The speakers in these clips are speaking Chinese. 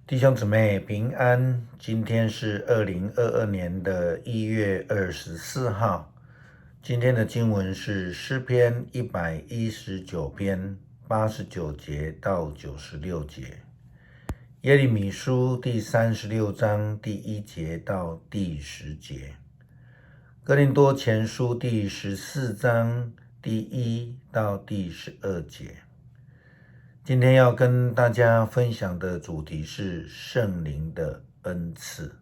弟兄姊妹平安，今天是2022年的1月24号。今天的经文是诗篇119篇89节到96节，耶利米书第36章第1节到第10节，哥林多前书第14章第1到第12节。今天要跟大家分享的主题是圣灵的恩赐。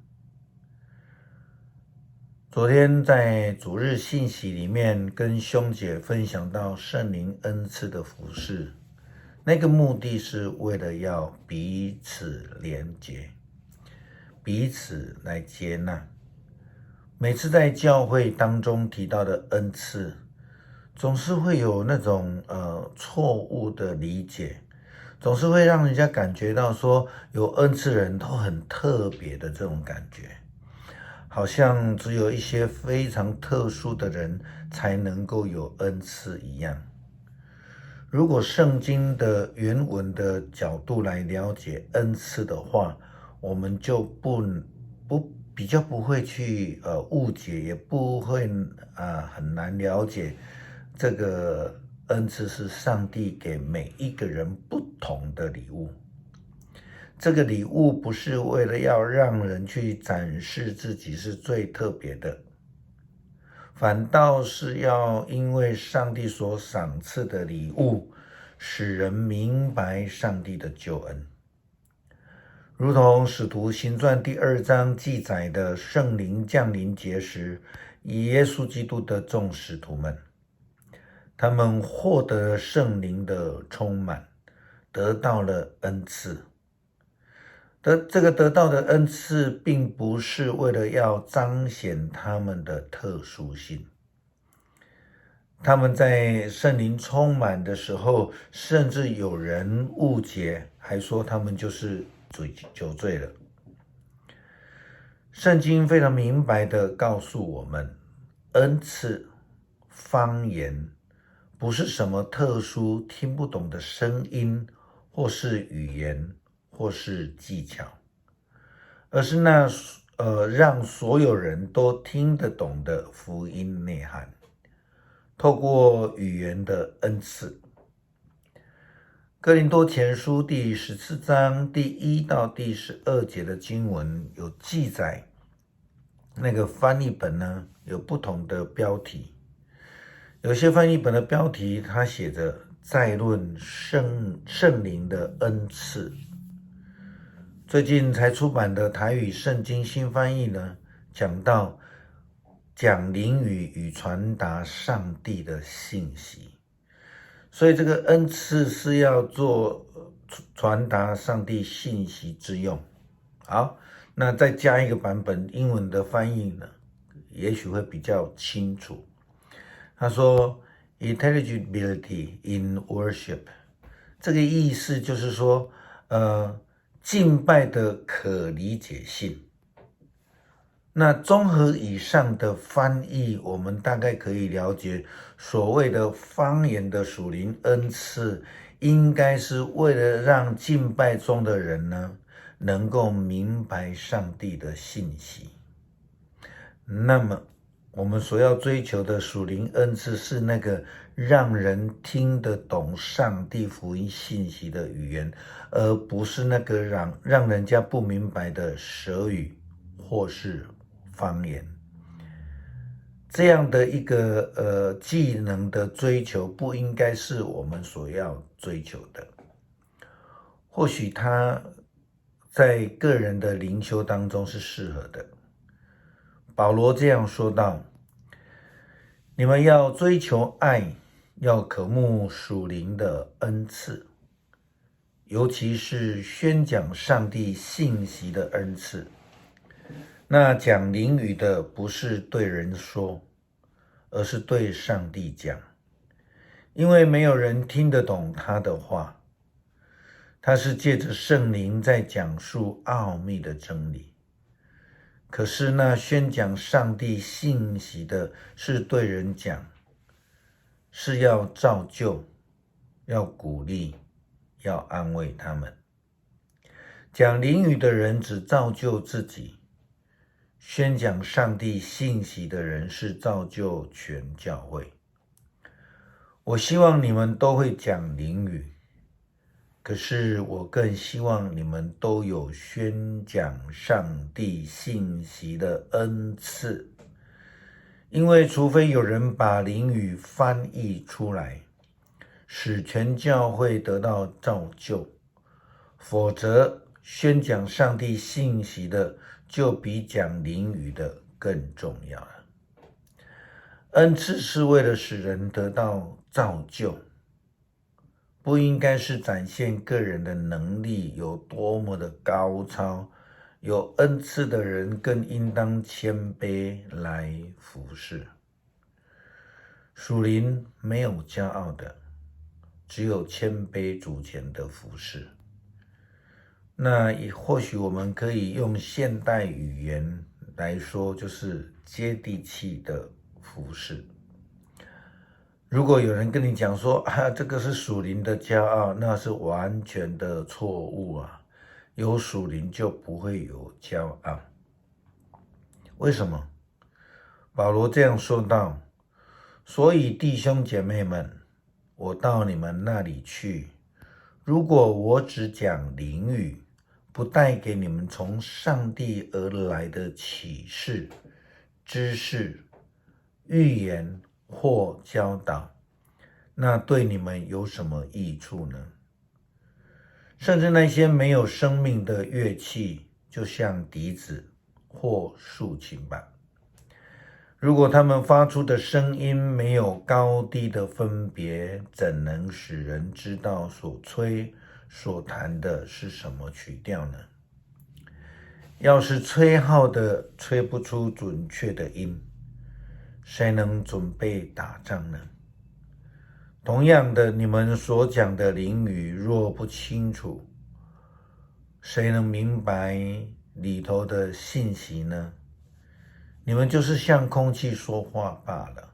昨天在主日信息里面跟兄姐分享到圣灵恩赐的服事，那个目的是为了要彼此连结，彼此来接纳。每次在教会当中提到的恩赐，总是会有那种错误的理解，总是会让人家感觉到说有恩赐人都很特别的这种感觉，好像只有一些非常特殊的人才能够有恩赐一样。如果圣经的原文的角度来了解恩赐的话，我们就比较不会去误解，也不会很难了解这个恩赐是上帝给每一个人不同的礼物。这个礼物不是为了要让人去展示自己是最特别的，反倒是要因为上帝所赏赐的礼物，使人明白上帝的救恩。如同使徒行传第2章记载的圣灵降临节时，耶稣基督的众使徒们，他们获得圣灵的充满，得到了恩赐。得到的恩赐并不是为了要彰显他们的特殊性。他们在圣灵充满的时候，甚至有人误解，还说他们就是酒醉了。圣经非常明白地告诉我们，恩赐、方言不是什么特殊听不懂的声音，或是语言，或是技巧，而是让所有人都听得懂的福音内涵。透过语言的恩赐，哥林多前书第14章第1到第12节的经文有记载，那个翻译本呢有不同的标题，有些翻译本的标题它写着再论圣灵的恩赐。最近才出版的台语圣经新翻译呢，讲灵语与传达上帝的信息，所以这个恩赐是要做传达上帝信息之用。好，那再加一个版本英文的翻译呢，也许会比较清楚。他说 intelligibility in worship， 这个意思就是说敬拜的可理解性。那综合以上的翻译，我们大概可以了解，所谓的方言的属灵恩赐，应该是为了让敬拜中的人呢，能够明白上帝的信息。那么我们所要追求的属灵恩赐是那个让人听得懂上帝福音信息的语言，而不是那个让人家不明白的舌语或是方言。这样的一个技能的追求，不应该是我们所要追求的。或许他在个人的灵修当中是适合的。保罗这样说道：你们要追求爱，要渴慕属灵的恩赐，尤其是宣讲上帝信息的恩赐。那讲灵语的不是对人说，而是对上帝讲，因为没有人听得懂他的话。他是借着圣灵在讲述奥秘的真理。可是那宣讲上帝信息的是对人讲，是要造就，要鼓励，要安慰他们。讲灵语的人只造就自己，宣讲上帝信息的人是造就全教会。我希望你们都会讲灵语，可是我更希望你们都有宣讲上帝信息的恩赐，因为除非有人把灵语翻译出来，使全教会得到造就，否则宣讲上帝信息的就比讲灵语的更重要了。恩赐是为了使人得到造就，不应该是展现个人的能力有多么的高超。有恩赐的人更应当谦卑来服侍。属灵没有骄傲的，只有谦卑主前的服侍。那或许我们可以用现代语言来说，就是接地气的服侍。如果有人跟你讲说这个是属灵的骄傲，那是完全的错误啊！有属灵就不会有骄傲。为什么？保罗这样说道：所以弟兄姐妹们，我到你们那里去，如果我只讲灵语，不带给你们从上帝而来的启示、知识、预言或教导，那对你们有什么益处呢？甚至那些没有生命的乐器，就像笛子或竖琴吧，如果他们发出的声音没有高低的分别，怎能使人知道所吹所弹的是什么曲调呢？要是吹号的吹不出准确的音，谁能准备打仗呢？同样的，你们所讲的灵语若不清楚，谁能明白里头的信息呢？你们就是像空气说话罢了。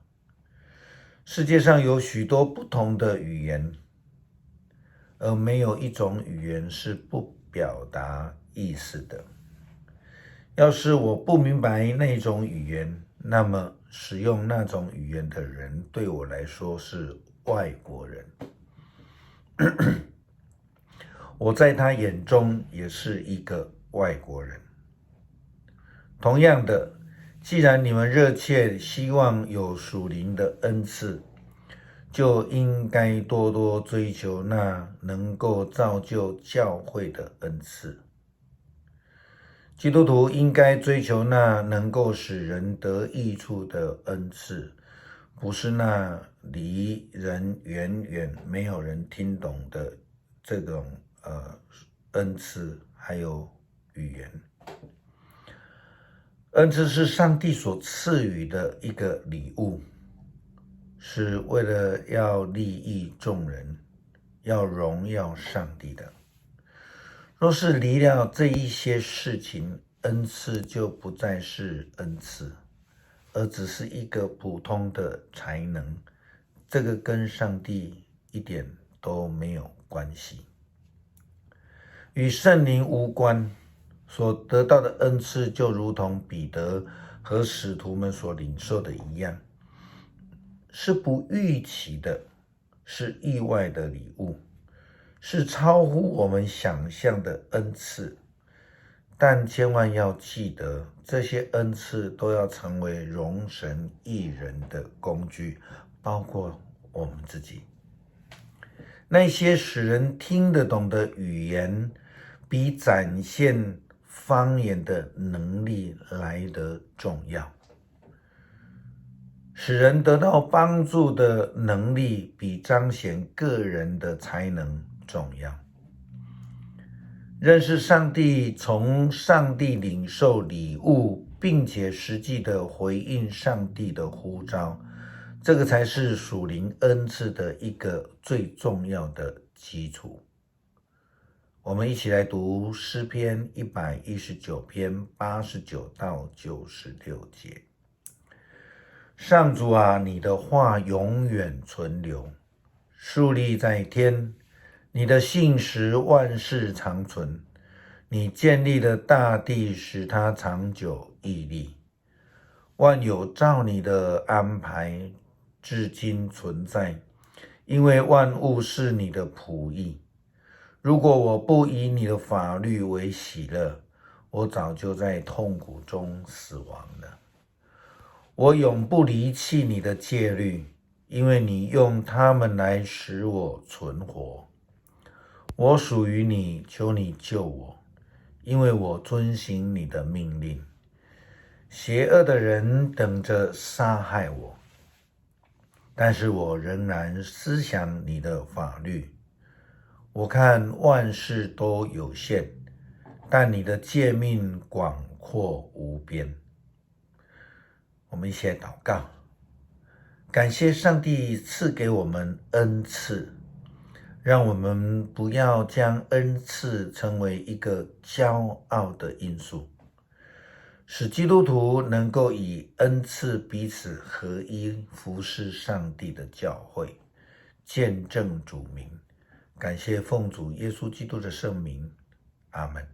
世界上有许多不同的语言，而没有一种语言是不表达意思的。要是我不明白那种语言，那么使用那种语言的人对我来说是外国人。我在他眼中也是一个外国人。同样的，既然你们热切希望有属灵的恩赐，就应该多多追求那能够造就教会的恩赐。基督徒应该追求那能够使人得益处的恩赐，不是那离人远远没有人听懂的这种恩赐还有语言。恩赐是上帝所赐予的一个礼物，是为了要利益众人，要荣耀上帝的。若是离了这一些事情，恩赐就不再是恩赐，而只是一个普通的才能，这个跟上帝一点都没有关系，与圣灵无关。所得到的恩赐就如同彼得和使徒们所领受的一样，是不预期的，是意外的礼物，是超乎我们想象的恩赐。但千万要记得，这些恩赐都要成为荣神益人的工具，包括我们自己。那些使人听得懂的语言，比展现方言的能力来得重要。使人得到帮助的能力，比彰显个人的才能重要。认识上帝，从上帝领受礼物，并且实际的回应上帝的呼召，这个才是属灵恩赐的一个最重要的基础。我们一起来读诗篇119篇89到96节。上主啊，你的话永远存留，树立在天，你的信实万世长存。你建立了大地，使它长久屹立。万有照你的安排，至今存在，因为万物是你的仆役。如果我不以你的法律为喜乐，我早就在痛苦中死亡了。我永不离弃你的戒律，因为你用它们来使我存活。我属于你，求你救我，因为我遵行你的命令。邪恶的人等着杀害我，但是我仍然思想你的法律。我看万事都有限，但你的诫命广阔无边。我们一起来祷告，感谢上帝赐给我们恩赐，让我们不要将恩赐成为一个骄傲的因素，使基督徒能够以恩赐彼此合一，服侍上帝的教会，见证主名。感谢奉主耶稣基督的圣名，阿们。